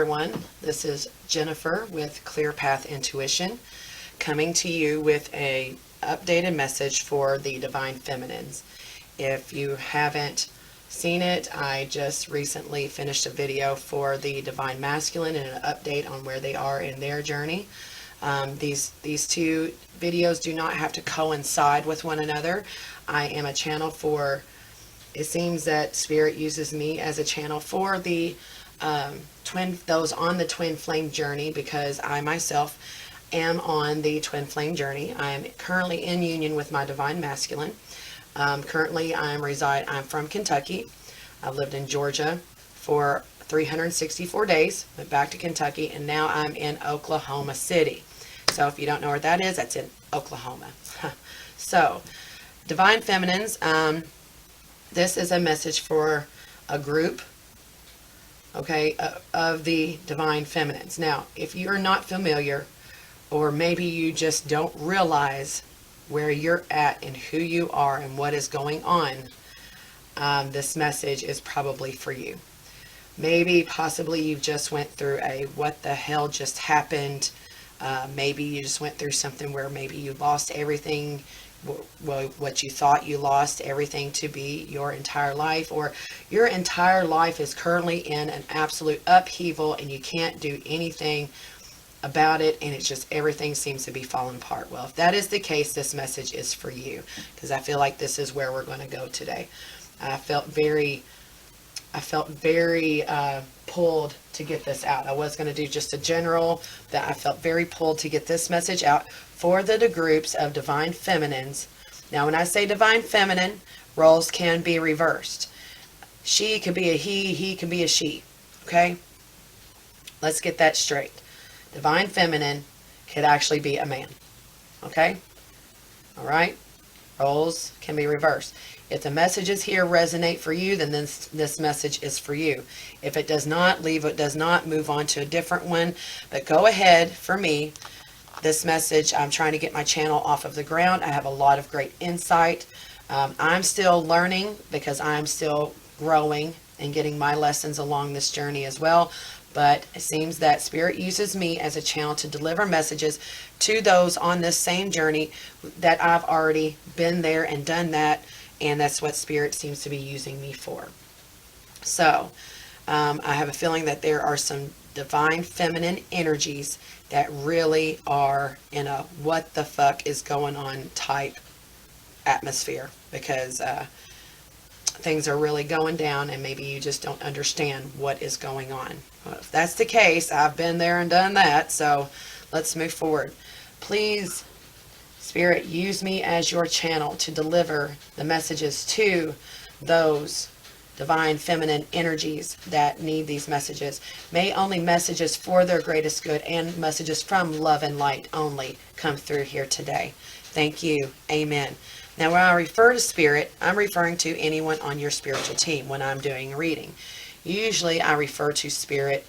everyone. This is Jennifer with Clear Path Intuition, coming to you with a updated message for the Divine Feminines. If you haven't seen it, I just recently finished a video for the Divine Masculine and an update on where they are in their journey. These two videos do not have to coincide with one another. I am a channel for, it seems that Spirit uses me as a channel for the those on the twin flame journey, because I myself am on the twin flame journey. I am currently in union with my Divine Masculine. Currently I'm from Kentucky. I've lived in Georgia for 364 days, went back to Kentucky, and now I'm in Oklahoma City. So if you don't know where that is, that's in Oklahoma. So, Divine Feminines, this is a message for a group, okay, of the Divine Feminines. Now, if you're not familiar, or maybe you just don't realize where you're at and who you are and what is going on, this message is probably for you. Maybe, possibly, you just went through a what the hell just happened. Maybe you just went through something where maybe you lost everything, well, what you thought you lost, everything to be your entire life, or your entire life is currently in an absolute upheaval and you can't do anything about it, and it's just everything seems to be falling apart. Well, if that is the case, this message is for you, because I feel like this is where we're going to go today. I felt very pulled to get this out. I was going to do just a general, that I felt very pulled to get this message out for the groups of Divine Feminines. Now, when I say Divine Feminine, roles can be reversed. She could be a he can be a she. Okay? Let's get that straight. Divine Feminine could actually be a man. Okay? Alright? Roles can be reversed. If the messages here resonate for you, then this message is for you. If it does not, leave it, does not, move on to a different one. But go ahead, for me, this message, I'm trying to get my channel off of the ground. I have a lot of great insight. I'm still learning, because I'm still growing and getting my lessons along this journey as well. But it seems that Spirit uses me as a channel to deliver messages to those on this same journey, that I've already been there and done that. And that's what Spirit seems to be using me for. So, I have a feeling that there are some Divine Feminine energies that really are in a what the fuck is going on type atmosphere, because things are really going down and maybe you just don't understand what is going on. Well, if that's the case, I've been there and done that, so let's move forward. Please, Spirit, use me as your channel to deliver the messages to those Divine Feminine energies that need these messages. May only messages for their greatest good and messages from love and light only come through here today. Thank you. Amen. Now, when I refer to Spirit, I'm referring to anyone on your spiritual team when I'm doing a reading. Usually I refer to Spirit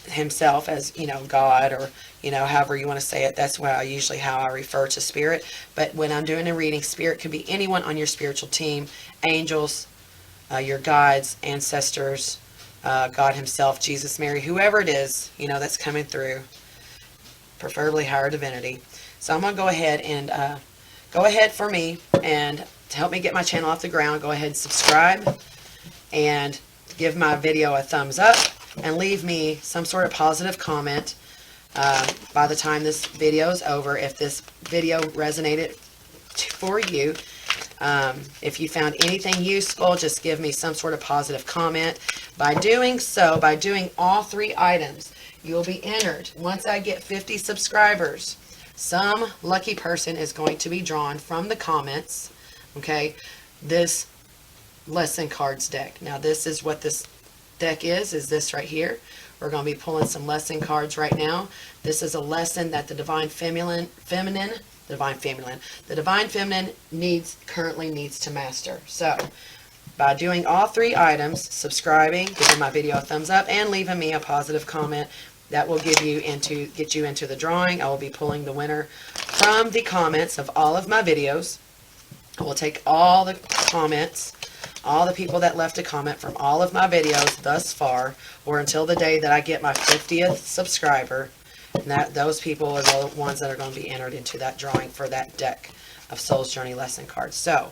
himself as, God, or, however you want to say it. That's how I refer to Spirit. But when I'm doing a reading, Spirit could be anyone on your spiritual team, angels, your guides, ancestors, God himself, Jesus, Mary, whoever it is, that's coming through, preferably higher divinity. So I'm going to go ahead and go ahead for me, and to help me get my channel off the ground, go ahead and subscribe and give my video a thumbs up, and leave me some sort of positive comment by the time this video is over. If this video resonated for you, if you found anything useful, just give me some sort of positive comment. By doing so, by doing all 3 items, you'll be entered. Once I get 50 subscribers, some lucky person is going to be drawn from the comments, okay, this lesson cards deck. Now, this is what this deck is this right here. We're going to be pulling some lesson cards right now. This is a lesson that the Divine Feminine currently needs to master. So, by doing all 3 items, subscribing, giving my video a thumbs up, and leaving me a positive comment, that will get you into the drawing. I will be pulling the winner from the comments of all of my videos. I will take all the comments all the people that left a comment from all of my videos thus far, or until the day that I get my 50th subscriber. And those people are the ones that are going to be entered into that drawing for that deck of Soul's Journey lesson cards. So,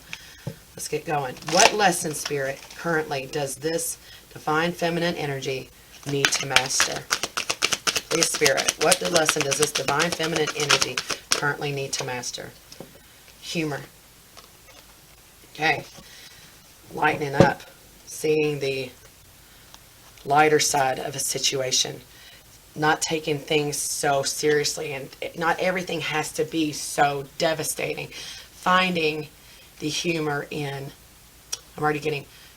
let's get going. What lesson, Spirit, currently does this divine feminine energy need to master? Please, Spirit, what lesson does this divine feminine energy currently need to master? Humor. Okay. Lightening up. Seeing the lighter side of a situation. Not taking things so seriously, and not everything has to be so devastating. Finding the humor in,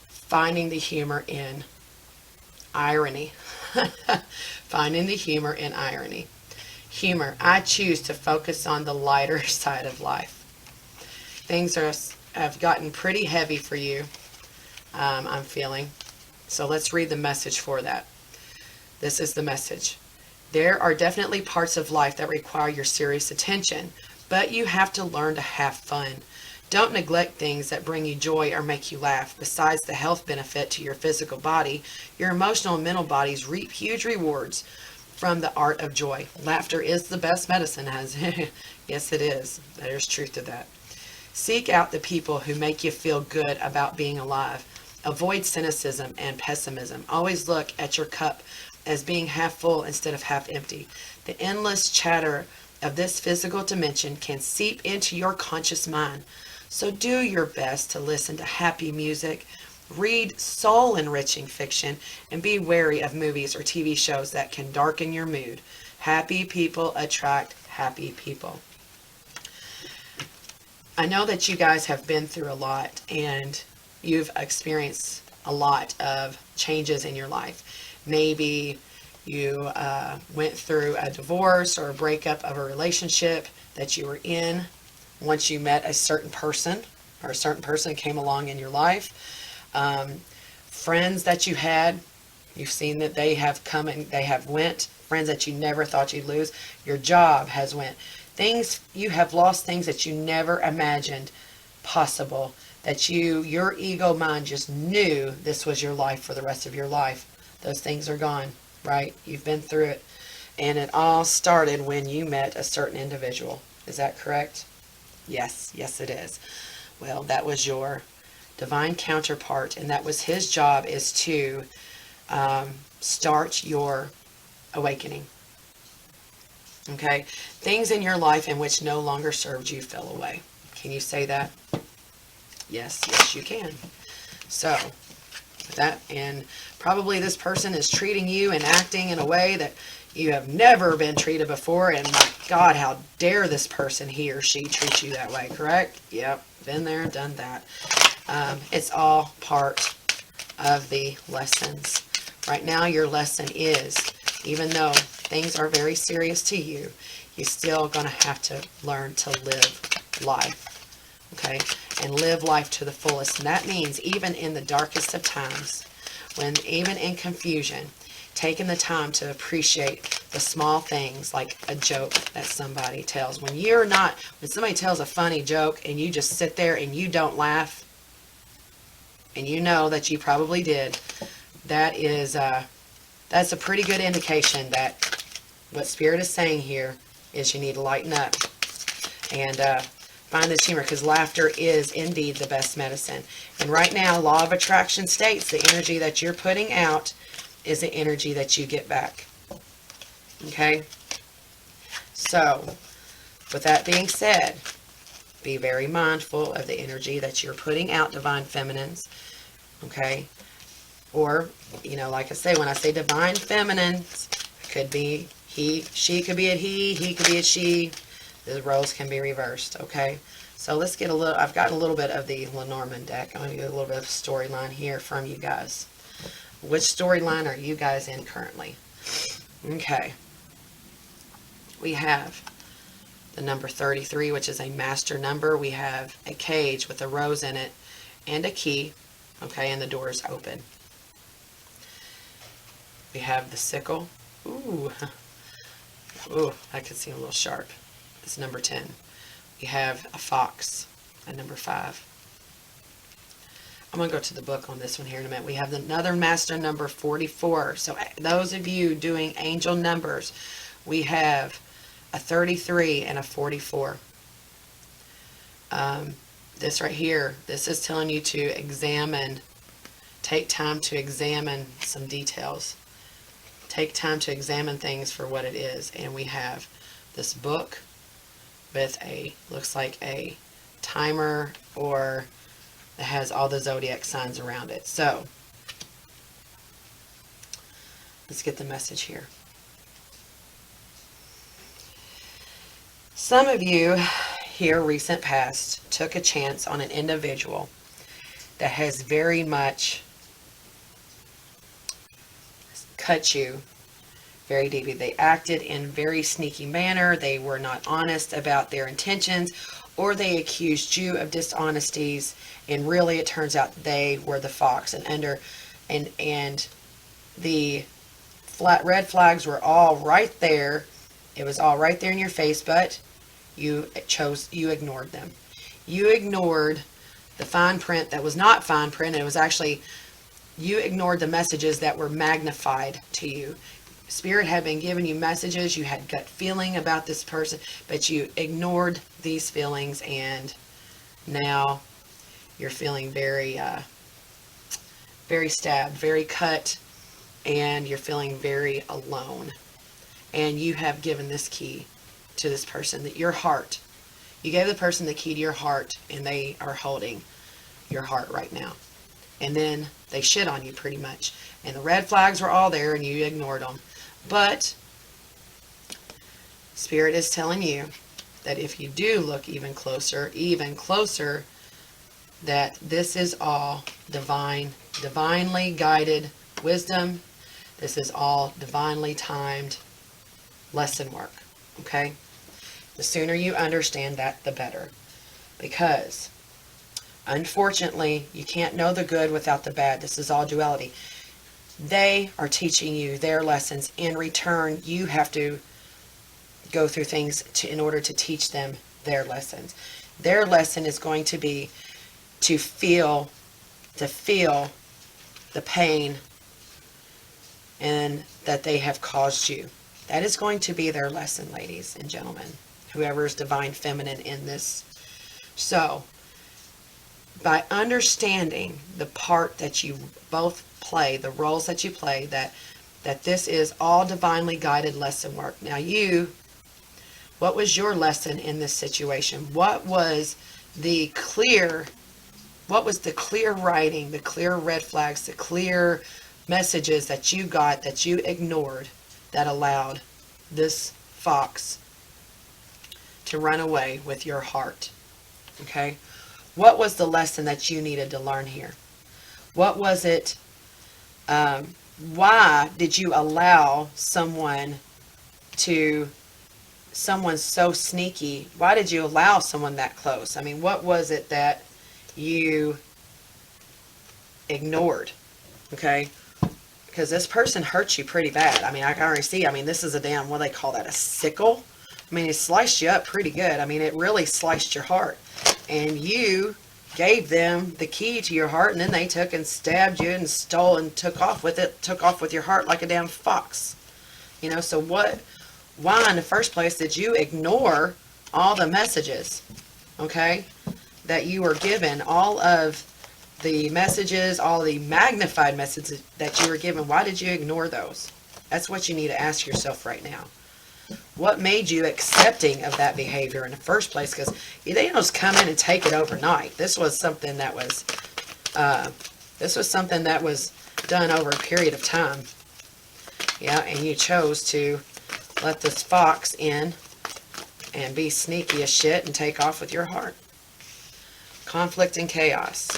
finding the humor in irony. Finding the humor in irony. Humor. I choose to focus on the lighter side of life. Things have gotten pretty heavy for you, I'm feeling. So let's read the message for that. This is the message. There are definitely parts of life that require your serious attention, but you have to learn to have fun. Don't neglect things that bring you joy or make you laugh. Besides the health benefit to your physical body, your emotional and mental bodies reap huge rewards from the art of joy. Laughter is the best medicine, yes it is. There's truth to that. Seek out the people who make you feel good about being alive. Avoid cynicism and pessimism. Always look at your cup as being half full instead of half empty. The endless chatter of this physical dimension can seep into your conscious mind. So do your best to listen to happy music, read soul-enriching fiction, and be wary of movies or TV shows that can darken your mood. Happy people attract happy people. I know that you guys have been through a lot, and you've experienced a lot of changes in your life. Maybe you went through a divorce or a breakup of a relationship that you were in once you met a certain person, or a certain person came along in your life. Friends that you had, you've seen that they have come and they have went. Friends that you never thought you'd lose. Your job has went. Things, you have lost things that you never imagined possible, that your ego mind just knew this was your life for the rest of your life. Those things are gone, right? You've been through it. And it all started when you met a certain individual. Is that correct? Yes, yes it is. Well, that was your divine counterpart, and that was his job, is to start your awakening. Okay? Things in your life in which no longer served you fell away. Can you say that? Yes, yes you can. So, that, and probably this person is treating you and acting in a way that you have never been treated before, and my God, how dare this person, he or she, treat you that way, correct? Yep, been there, done that. It's all part of the lessons. Right now, your lesson is, even though things are very serious to you, you're still going to have to learn to live life, okay? And live life to the fullest. And that means even in the darkest of times, when even in confusion, taking the time to appreciate the small things, like a joke that somebody tells. When somebody tells a funny joke and you just sit there and you don't laugh, and you know that you probably did, that's a pretty good indication that what Spirit is saying here is you need to lighten up and find this humor, because laughter is indeed the best medicine. And right now, law of attraction states the energy that you're putting out is the energy that you get back. Okay? So, with that being said, be very mindful of the energy that you're putting out, Divine Feminines. Okay? Or, like I say, when I say Divine Feminines, it could be she could be a he could be a she. The roles can be reversed, okay? So let's get I've gotten a little bit of the Lenormand deck. I'm going to get a little bit of storyline here from you guys. Which storyline are you guys in currently? Okay. We have the number 33, which is a master number. We have a cage with a rose in it and a key, okay, and the door is open. We have the sickle. Ooh, I could see a little sharp. It's number 10. We have a fox at number 5. I'm going to go to the book on this one here in a minute. We have another master number 44. So those of you doing angel numbers, we have a 33 and a 44. This right here, this is telling you to examine, take time to examine some details. Take time to examine things for what it is. And we have this book with a, looks like a timer, or that has all the zodiac signs around it. So let's get the message here. Some of you here, recent past, took a chance on an individual that has very much cut you very deeply. They acted in very sneaky manner. They were not honest about their intentions, or they accused you of dishonesties, and really it turns out they were the fox. And the red flags were all right there. It was all right there in your face, but you ignored them. You ignored the fine print that was not fine print. It was actually, you ignored the messages that were magnified to you. Spirit had been giving you messages. You had gut feeling about this person, but you ignored these feelings, and now you're feeling very, very stabbed, very cut, and you're feeling very alone. And you have given this key to this person, that your heart. You gave the person the key to your heart, and they are holding your heart right now. And then they shit on you pretty much. And the red flags were all there, and you ignored them. But Spirit is telling you that if you do look even closer, that this is all divinely guided wisdom. This is all divinely timed lesson work. Okay? The sooner you understand that, the better. Because, unfortunately, you can't know the good without the bad. This is all duality. They are teaching you their lessons. In return, you have to go through things in order to teach them their lessons. Their lesson is going to be to feel the pain and that they have caused you. That is going to be their lesson, ladies and gentlemen. Whoever is divine feminine in this. So, by understanding the part that you both play, the roles that you play, that this is all divinely guided lesson work. Now what was your lesson in this situation? What was the clear writing, the clear red flags, the clear messages that you got, that you ignored, that allowed this fox to run away with your heart? Okay? What was the lesson that you needed to learn here? What was it? Why did you allow someone so sneaky? Why did you allow someone that close? I mean, what was it that you ignored? Okay? Because this person hurt you pretty bad. I mean, I can already see. I mean, this is a damn, what do they call that? A sickle? I mean, it sliced you up pretty good. I mean, it really sliced your heart. And you gave them the key to your heart, and then they took and stabbed you and stole and took off with it, took off with your heart like a damn fox. You know, so why in the first place did you ignore all the messages, okay, that you were given, all of the messages, all the magnified messages that you were given? Why did you ignore those? That's what you need to ask yourself right now. What made you accepting of that behavior in the first place? Because they don't just come in and take it overnight. This was something that was done over a period of time. Yeah, and you chose to let this fox in and be sneaky as shit and take off with your heart. Conflict and chaos.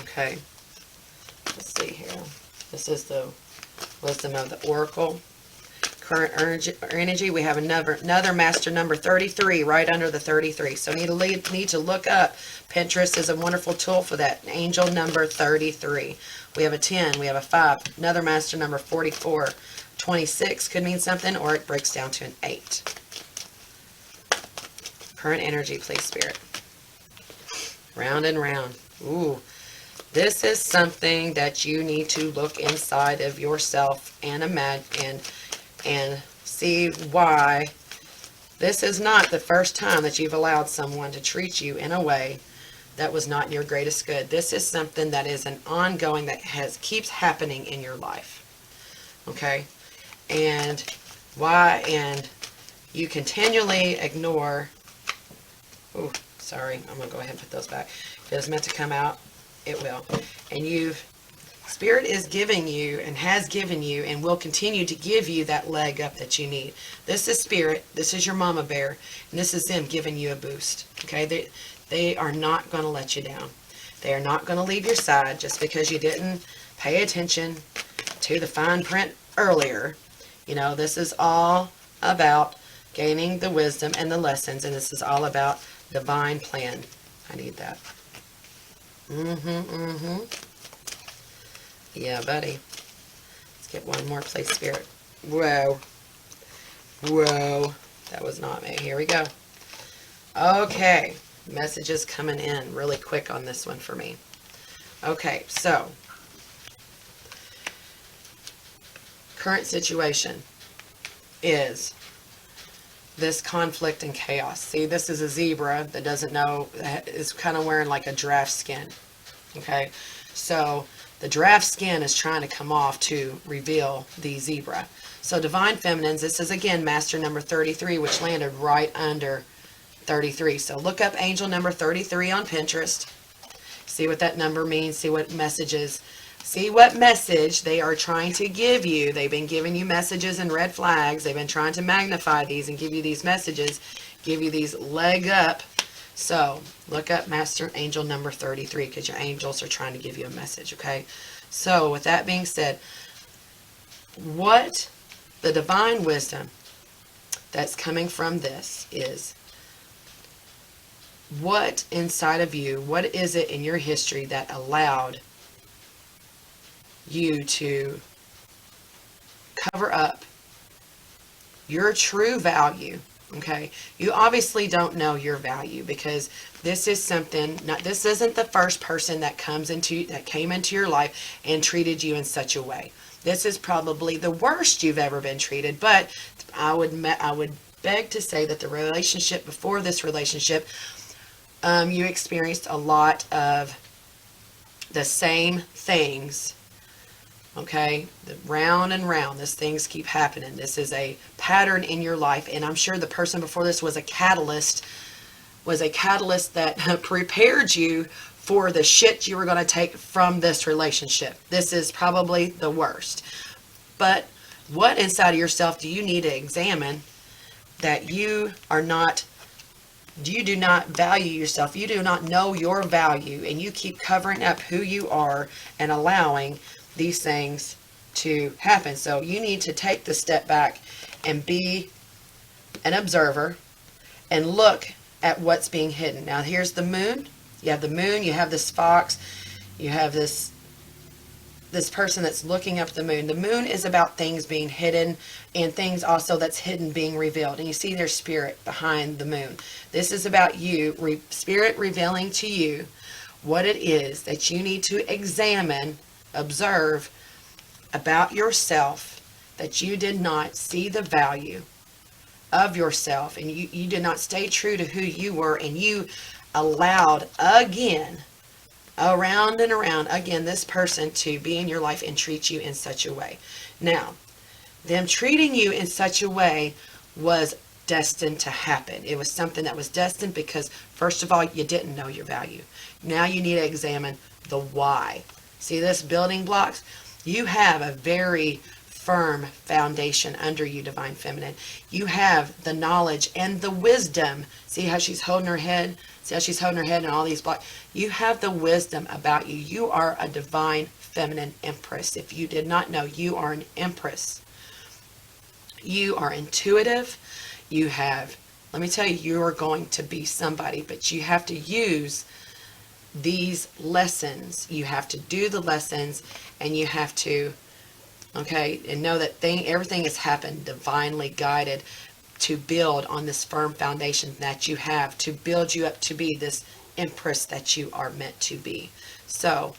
Okay. Let's see here. This is the wisdom of the oracle. Current energy, we have another master number 33 right under the 33. So need to look up. Pinterest is a wonderful tool for that. Angel number 33. We have a 10, we have a 5, another master number 44. 26 could mean something, or it breaks down to an 8. Current energy, please, Spirit. Round and round. Ooh. This is something that you need to look inside of yourself and imagine and see why this is not the first time that you've allowed someone to treat you in a way that was not in your greatest good. This is something that is an ongoing that keeps happening in your life. Okay? And why? And you continually ignore. Oh, sorry. I'm going to go ahead and put those back. If it was meant to come out, it will. And Spirit is giving you and has given you and will continue to give you that leg up that you need. This is Spirit. This is your mama bear. And this is them giving you a boost. Okay? They are not going to let you down. They are not going to leave your side just because you didn't pay attention to the fine print earlier. You know, this is all about gaining the wisdom and the lessons. And this is all about divine plan. I need that. Yeah, buddy. Let's get one more, please, Spirit. Whoa. Whoa. That was not me. Here we go. Okay. Messages coming in really quick on this one for me. Okay, so. Current situation is this conflict and chaos. See, this is a zebra that doesn't know, is kind of wearing like a giraffe skin. Okay, so the giraffe skin is trying to come off to reveal the zebra. So Divine Feminines, this is again master number 33, which landed right under 33. So look up angel number 33 on Pinterest. See what that number means. See what messages. See what message they are trying to give you. They've been giving you messages and red flags. They've been trying to magnify these and give you these messages, give you these leg up. So look up Master Angel number 33 because your angels are trying to give you a message, okay? So with that being said, what the divine wisdom that's coming from this is, what inside of you, what is it in your history that allowed you to cover up your true value? Okay, you obviously don't know your value because this is something. This isn't the first person that came into your life and treated you in such a way. This is probably the worst you've ever been treated. But I would beg to say that the relationship before this relationship, you experienced a lot of the same things. Okay, round and round, these things keep happening. This is a pattern in your life, and I'm sure the person before this was a catalyst that prepared you for the shit you were going to take from this relationship. This is probably the worst. But what inside of yourself do you need to examine that you do not value yourself, you do not know your value, and you keep covering up who you are and allowing these things to happen. So you need to take the step back and be an observer and look at what's being hidden. Now here's the moon. You have the moon, you have this fox, you have this person that's looking up the moon. The moon is about things being hidden and things also that's hidden being revealed. And you see there's spirit behind the moon. This is about you, spirit revealing to you what it is that you need to examine, observe about yourself, that you did not see the value of yourself, and you did not stay true to who you were, and you allowed again, around and around again, this person to be in your life and treat you in such a way. Now, them treating you in such a way was destined to happen. It was something that was destined because, first of all, you didn't know your value. Now you need to examine the why. See this building blocks? You have a very firm foundation under you, Divine Feminine. You have the knowledge and the wisdom. See how she's holding her head? See how she's holding her head and all these blocks? You have the wisdom about you. You are a Divine Feminine Empress. If you did not know, you are an Empress. You are intuitive. You have, let me tell you, you are going to be somebody, but you have to use these lessons. You have to do the lessons, and you have to, okay, and know that everything has happened divinely guided to build on this firm foundation that you have, to build you up to be this empress that you are meant to be. So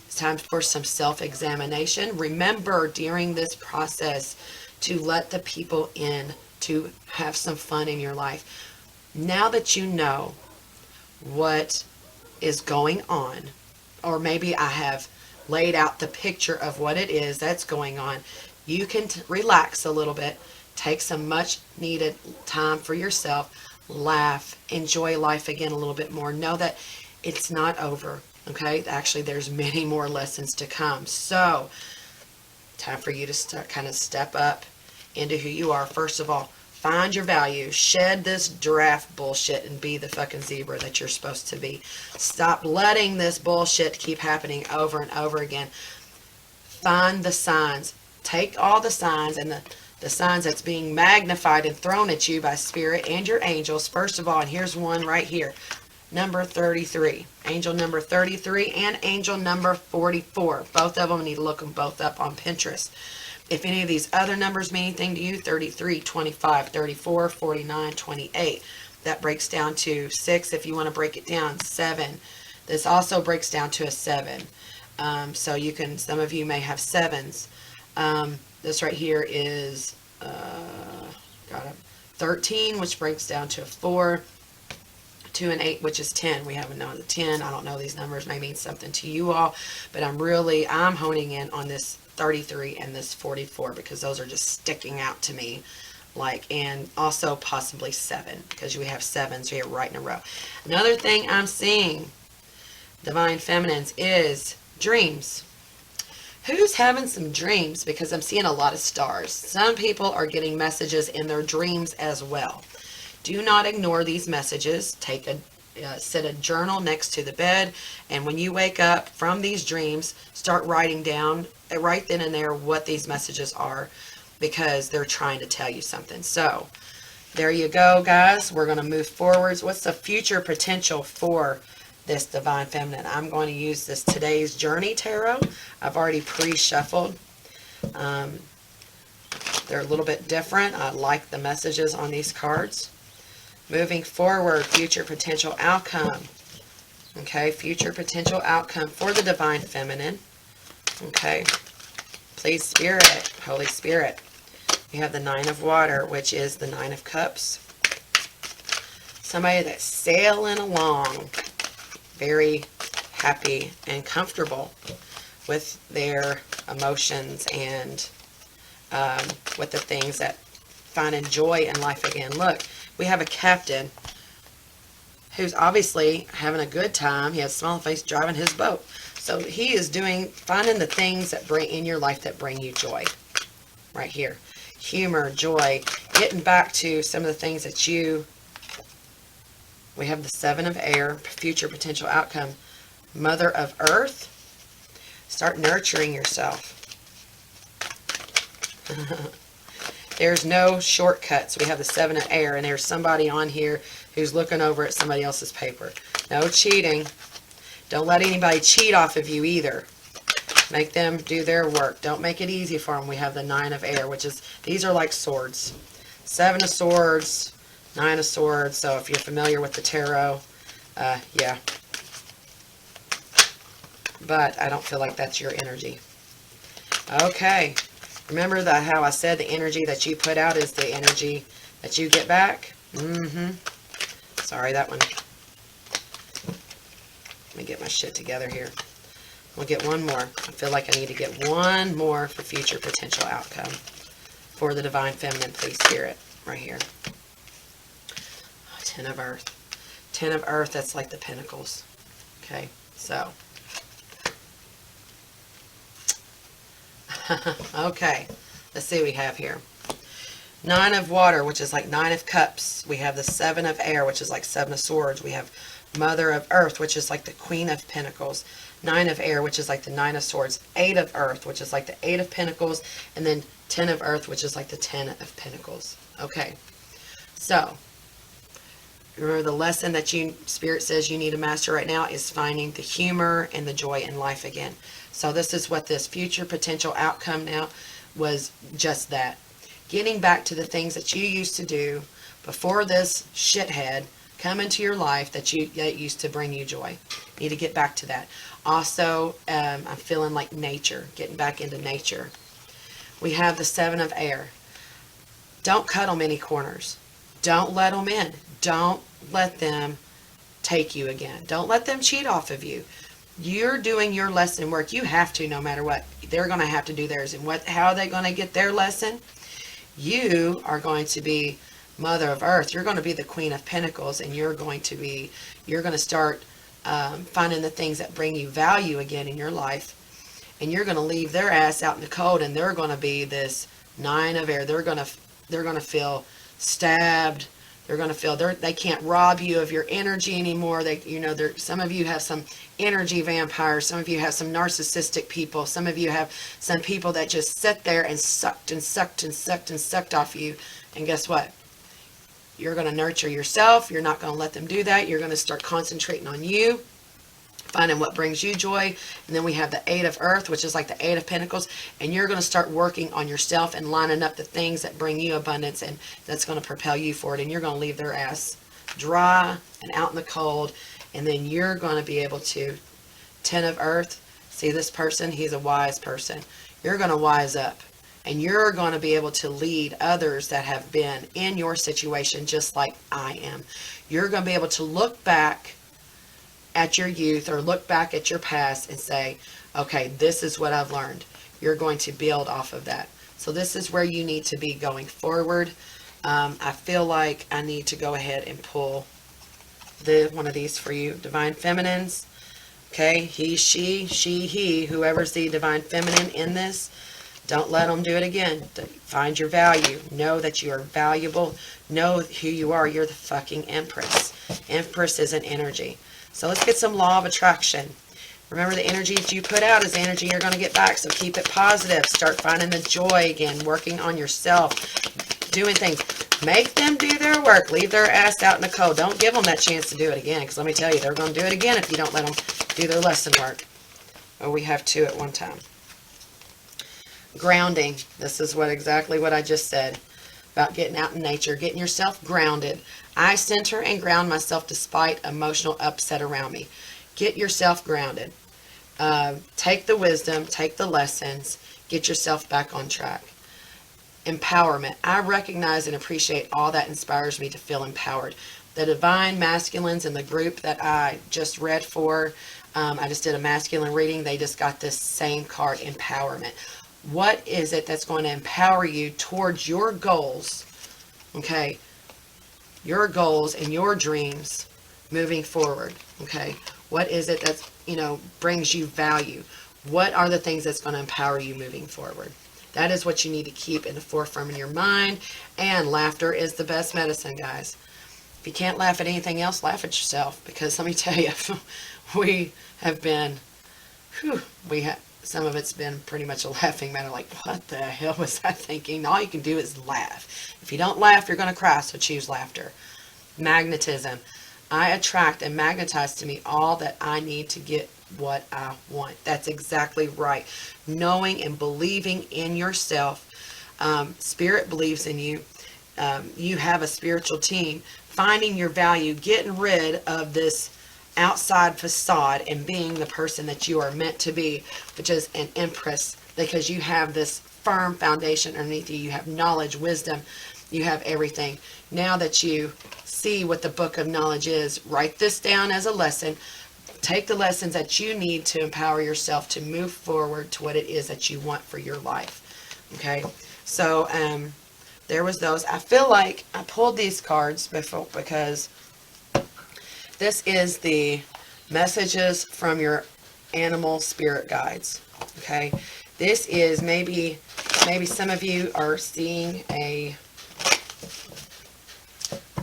it's time for some self-examination. Remember during this process to let the people in, to have some fun in your life. Now that you know what is going on, or maybe I have laid out the picture of what it is that's going on, you can relax a little bit, take some much needed time for yourself, laugh, enjoy life again a little bit more. Know that it's not over, okay? Actually, there's many more lessons to come. So, time for you to start, kind of step up into who you are. First of all, find your value. Shed this giraffe bullshit and be the fucking zebra that you're supposed to be. Stop letting this bullshit keep happening over and over again. Find the signs. Take all the signs and the signs that's being magnified and thrown at you by Spirit and your angels. First of all, and here's one right here. Number 33. Angel number 33 and angel number 44. Both of them, need to look them both up on Pinterest. If any of these other numbers mean anything to you, 33, 25, 34, 49, 28. That breaks down to 6 if you want to break it down. 7. This also breaks down to a 7. So you can, some of you may have 7s. This right here is 13, which breaks down to a 4. 2 and 8, which is 10. We haven't known the 10. I don't know, these numbers may mean something to you all, but I'm honing in on this 33 and this 44 because those are just sticking out to me, and also possibly 7 because we have 7s here right in a row. Another thing I'm seeing, Divine Feminines, is dreams. Who's having some dreams? Because I'm seeing a lot of stars. Some people are getting messages in their dreams as well. Do not ignore these messages. Set a journal next to the bed, and when you wake up from these dreams, start writing down right then and there what these messages are, because they're trying to tell you something. So there you go, guys. We're going to move forwards. What's the future potential for this Divine Feminine? I'm going to use this Today's Journey Tarot. I've already pre-shuffled. They're a little bit different. I like the messages on these cards. Moving forward, future potential outcome. Okay, future potential outcome for the Divine Feminine. Okay, please, Spirit, Holy Spirit. We have the 9 of Water, which is the 9 of Cups. Somebody that's sailing along, very happy and comfortable with their emotions and with the things that finding joy in life again. Look, we have a captain who's obviously having a good time. He has a smile face driving his boat. So he is finding the things that bring in your life that bring you joy. Right here. Humor, joy, getting back to some of the things that we have the 7 of Air, future potential outcome. Mother of Earth, start nurturing yourself. There's no shortcuts. We have the 7 of Air, and there's somebody on here who's looking over at somebody else's paper. No cheating. Don't let anybody cheat off of you either. Make them do their work. Don't make it easy for them. We have the 9 of Air, which is, these are like swords. 7 of Swords, 9 of Swords. So if you're familiar with the tarot, yeah. But I don't feel like that's your energy. Okay. Remember how I said the energy that you put out is the energy that you get back? Sorry, that one. Let me get my shit together here. We'll get one more. I feel like I need to get one more for future potential outcome for the Divine Feminine, please, Spirit, right here. 10 of Earth. 10 of Earth, that's like the Pentacles. Okay, so. Okay, let's see what we have here. 9 of Water, which is like 9 of Cups. We have the 7 of Air, which is like 7 of Swords. We have Mother of Earth, which is like the Queen of Pentacles. 9 of Air, which is like the 9 of Swords. 8 of Earth, which is like the 8 of Pentacles. And then 10 of Earth, which is like the 10 of Pentacles. Okay, so remember the lesson that Spirit says you need to master right now is finding the humor and the joy in life again. So this is what this future potential outcome now was, just that. Getting back to the things that you used to do before this shithead come into your life that used to bring you joy. You need to get back to that. Also, I'm feeling like nature, getting back into nature. We have the Seven of Air. Don't cut them any corners. Don't let them in. Don't let them take you again. Don't let them cheat off of you. You're doing your lesson work. You have to, no matter what. They're going to have to do theirs. And how are they going to get their lesson? You are going to be Mother of Earth. You're going to be the Queen of Pentacles, and you're going to start finding the things that bring you value again in your life. And you're going to leave their ass out in the cold, and they're going to be this Nine of Air. They're going to feel stabbed. They're going to feel they can't rob you of your energy anymore. Some of you have some energy vampires. Some of you have some narcissistic people. Some of you have some people that just sit there and sucked and sucked and sucked and sucked off you. And guess what? You're going to nurture yourself. You're not going to let them do that. You're going to start concentrating on you, finding what brings you joy. And then we have the Eight of Earth, which is like the Eight of Pentacles. And you're going to start working on yourself and lining up the things that bring you abundance, and that's going to propel you forward. And you're going to leave their ass dry and out in the cold. And then you're going to be able to, Ten of Earth, see this person? He's a wise person. You're going to wise up. And you're going to be able to lead others that have been in your situation just like I am. You're going to be able to look back at your youth or look back at your past and say, okay, this is what I've learned. You're going to build off of that. So this is where you need to be going forward. I feel like I need to go ahead and pull one of these for you. Divine Feminines. Okay, he, she, he, whoever's the Divine Feminine in this. Don't let them do it again. Find your value. Know that you are valuable. Know who you are. You're the fucking Empress. Empress is an energy. So let's get some law of attraction. Remember, the energy that you put out is the energy you're going to get back. So keep it positive. Start finding the joy again. Working on yourself. Doing things. Make them do their work. Leave their ass out in the cold. Don't give them that chance to do it again. Because let me tell you, they're going to do it again if you don't let them do their lesson work. Oh, we have two at one time. Grounding. This is exactly what I just said about getting out in nature, getting yourself grounded. I center and ground myself despite emotional upset around me. Get yourself grounded. Take the wisdom, take the lessons, get yourself back on track. Empowerment. I recognize and appreciate all that inspires me to feel empowered. The Divine Masculines in the group that I just read for, I just did a masculine reading. They just got this same card, empowerment. What is it that's going to empower you towards your goals? Okay. Your goals and your dreams moving forward. Okay. What is it that's, brings you value? What are the things that's going to empower you moving forward? That is what you need to keep in the forefront of your mind. And laughter is the best medicine, guys. If you can't laugh at anything else, laugh at yourself. Because let me tell you, some of it's been pretty much a laughing matter. Like, what the hell was I thinking? All you can do is laugh. If you don't laugh, you're going to cry. So choose laughter. Magnetism. I attract and magnetize to me all that I need to get what I want. That's exactly right. Knowing and believing in yourself. Spirit believes in you. You have a spiritual team. Finding your value. Getting rid of this outside facade and being the person that you are meant to be, which is an Empress, because you have this firm foundation underneath you. You have knowledge, wisdom, you have everything. Now that you see what the book of knowledge is, write this down as a lesson. Take the lessons that you need to empower yourself to move forward to what it is that you want for your life. Okay, so there was those. I feel like I pulled these cards before because this is the messages from your animal spirit guides. Okay, this is maybe some of you are seeing a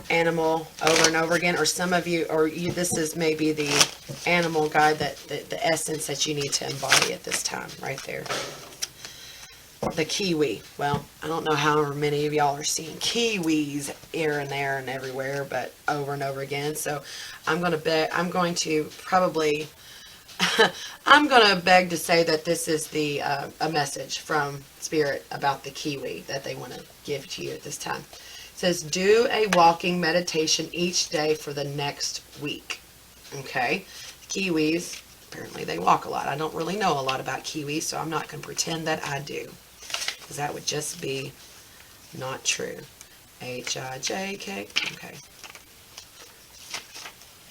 animal over and over again, or some of you, this is maybe the animal guide, that the essence that you need to embody at this time, right there. The kiwi. Well, I don't know how many of y'all are seeing kiwis here and there and everywhere, but over and over again. So I'm going to beg to say that this is a message from Spirit about the kiwi that they want to give to you at this time. It says, do a walking meditation each day for the next week. Okay. Kiwis, apparently they walk a lot. I don't really know a lot about kiwis, so I'm not going to pretend that I do, because that would just be not true. H-I-J-K. Okay.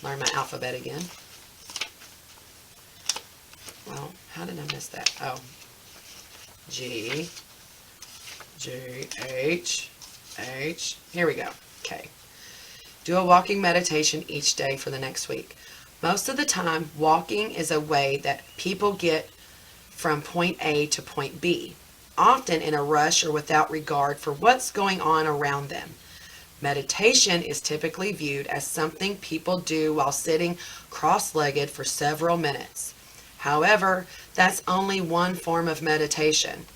Learn my alphabet again. Well, how did I miss that? Oh. G. J. H. H. Here we go. Okay. Do a walking meditation each day for the next week. Most of the time, walking is a way that people get from point A to point B, often in a rush or without regard for what's going on around them. Meditation is typically viewed as something people do while sitting cross-legged for several minutes. However, that's only one form of meditation.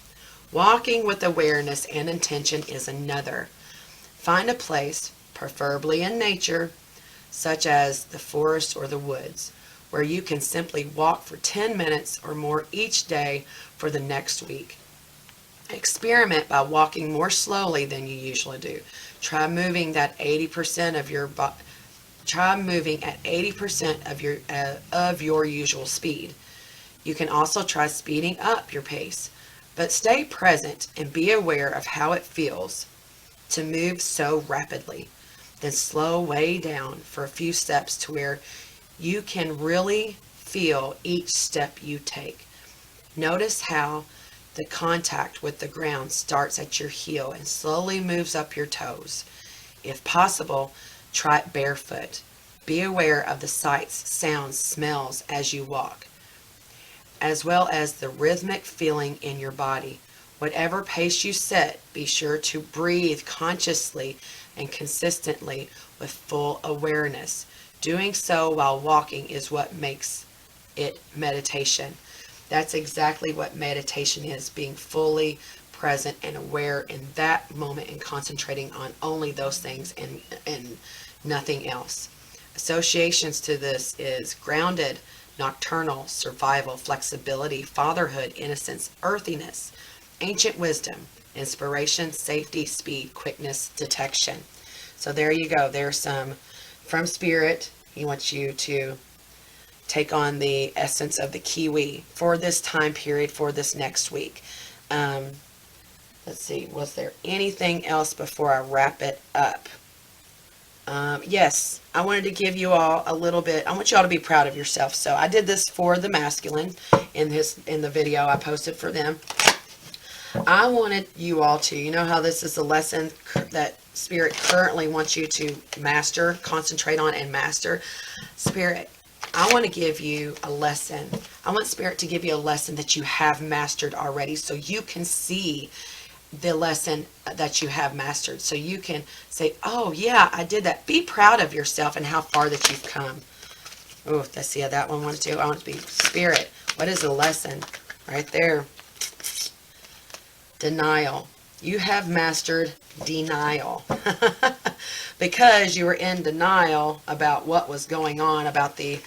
Walking with awareness and intention is another. Find a place, preferably in nature, such as the forest or the woods, where you can simply walk for 10 minutes or more each day for the next week. Experiment by walking more slowly than you usually do. Try moving at 80% of your of your usual speed. You can also try speeding up your pace, but stay present and be aware of how it feels to move so rapidly. Then slow way down for a few steps to where you can really feel each step you take. Notice how the contact with the ground starts at your heel and slowly moves up your toes. If possible, try it barefoot. Be aware of the sights, sounds, smells as you walk, as well as the rhythmic feeling in your body. Whatever pace you set, be sure to breathe consciously and consistently with full awareness. Doing so while walking is what makes it meditation. That's exactly what meditation is, being fully present and aware in that moment and concentrating on only those things and nothing else. Associations to this is grounded, nocturnal, survival, flexibility, fatherhood, innocence, earthiness, ancient wisdom, inspiration, safety, speed, quickness, detection. So there you go. There's some from Spirit. He wants you to take on the essence of the kiwi for this time period, for this next week. Let's see, was there anything else before I wrap it up? Yes, I wanted to give you all a little bit. I want you all to be proud of yourself. So I did this for the masculine in the video I posted for them. I wanted you all to, you know how this is a lesson that Spirit currently wants you to master, concentrate on and master. Spirit, I want to give you a lesson. I want Spirit to give you a lesson that you have mastered already, so you can see the lesson that you have mastered. So you can say, oh yeah, I did that. Be proud of yourself and how far that you've come. Oh, let's see how that one wants to. I want to be Spirit. What is the lesson? Right there. Denial. You have mastered denial. Because you were in denial about what was going on, about the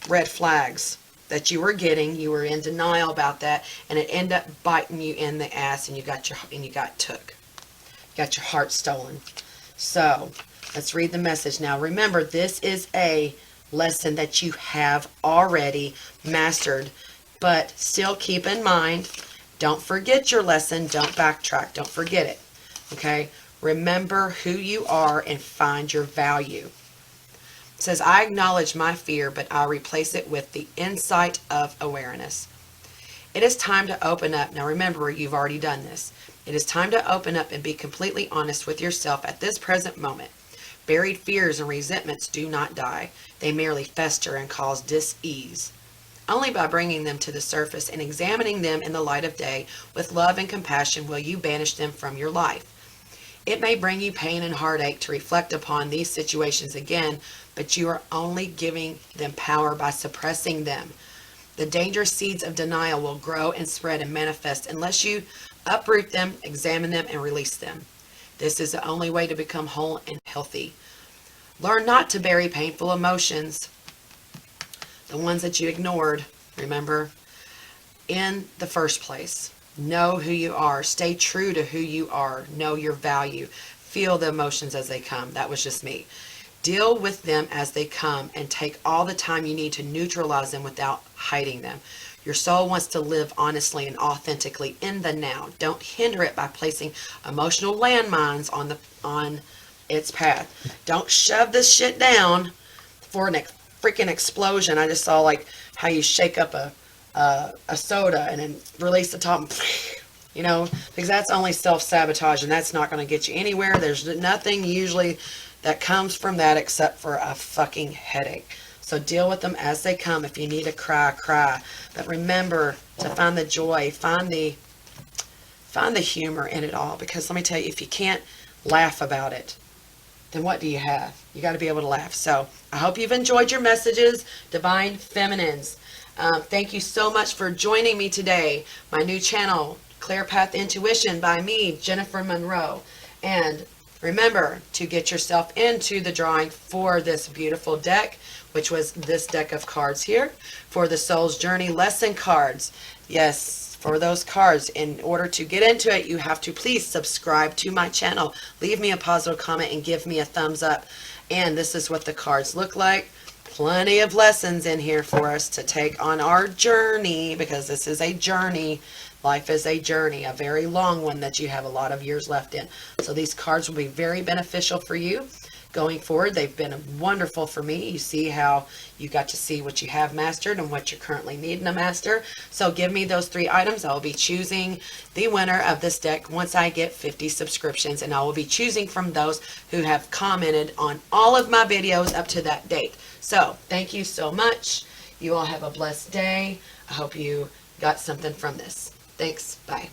red flags that you were getting. You were in denial about that, and it ended up biting you in the ass, and you got your heart stolen. So let's read the message now. Remember, this is a lesson that you have already mastered, but still keep in mind, don't forget your lesson. Don't backtrack. Don't forget it. Okay? Remember who you are and find your value. It says, I acknowledge my fear, but I replace it with the insight of awareness. It is time to open up. Now remember, you've already done this. It is time to open up and be completely honest with yourself at this present moment. Buried fears and resentments do not die. They merely fester and cause dis-ease. Only by bringing them to the surface and examining them in the light of day with love and compassion will you banish them from your life. It may bring you pain and heartache to reflect upon these situations again, but you are only giving them power by suppressing them. The dangerous seeds of denial will grow and spread and manifest unless you uproot them, examine them, and release them. This is the only way to become whole and healthy. Learn not to bury painful emotions, the ones that you ignored, remember, in the first place. Know who you are. Stay true to who you are. Know your value. Feel the emotions as they come. That was just me. Deal with them as they come and take all the time you need to neutralize them without hiding them. Your soul wants to live honestly and authentically in the now. Don't hinder it by placing emotional landmines on its path. Don't shove this shit down for a freaking explosion. I just saw like how you shake up a soda and then release the top and, you know, because that's only self-sabotage and that's not going to get you anywhere. There's nothing usually that comes from that except for a fucking headache. So deal with them as they come. If you need to cry, cry. But remember to find the joy, find the humor in it all. Because let me tell you, if you can't laugh about it, then what do you have? You got to be able to laugh. So I hope you've enjoyed your messages, Divine Feminines. Thank you so much for joining me today. My new channel, Clear Path Intuition by me, Jennifer Monroe. And remember to get yourself into the drawing for this beautiful deck, which was this deck of cards here, for the Soul's Journey lesson cards. Yes, for those cards. In order to get into it, you have to please subscribe to my channel. Leave me a positive comment and give me a thumbs up. And this is what the cards look like. Plenty of lessons in here for us to take on our journey, because this is a journey. Life is a journey, a very long one that you have a lot of years left in. So these cards will be very beneficial for you going forward. They've been wonderful for me. You see how you got to see what you have mastered and what you're currently needing to master. So give me those 3 items. I'll be choosing the winner of this deck once I get 50 subscriptions, and I will be choosing from those who have commented on all of my videos up to that date. So thank you so much. You all have a blessed day. I hope you got something from this. Thanks. Bye.